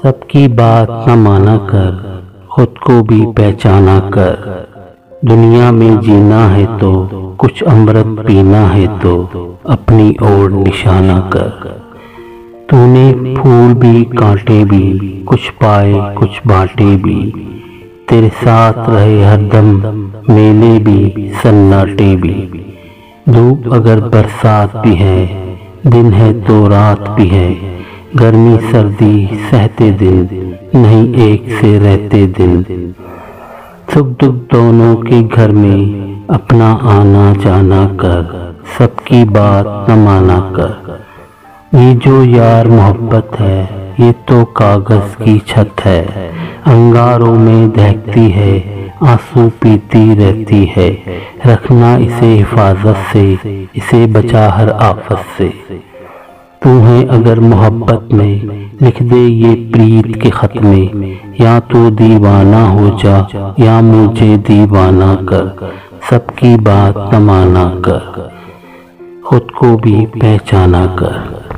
सबकी बात न माना कर, खुद को भी पहचाना कर। दुनिया में जीना है तो कुछ अमृत पीना है तो अपनी ओर निशाना कर। तूने फूल भी कांटे भी, कुछ पाए कुछ बांटे भी। तेरे साथ रहे हरदम मेले भी सन्नाटे भी। धूप अगर बरसात भी है, दिन है तो रात भी है। गर्मी सर्दी सहते दिन, नहीं एक से रहते दिन। सुख दुख दोनों के घर में अपना आना जाना कर, सबकी बात न माना कर। ये जो यार मोहब्बत है, ये तो कागज की छत है। अंगारों में दहकती है, आंसू पीती रहती है। रखना इसे हिफाजत से, इसे बचा हर आफत से। तू है अगर मोहब्बत में, लिख दे ये प्रीत के खत में। या तो दीवाना हो जा या मुझे दीवाना कर। सबकी बात न माना कर, खुद को भी पहचाना कर।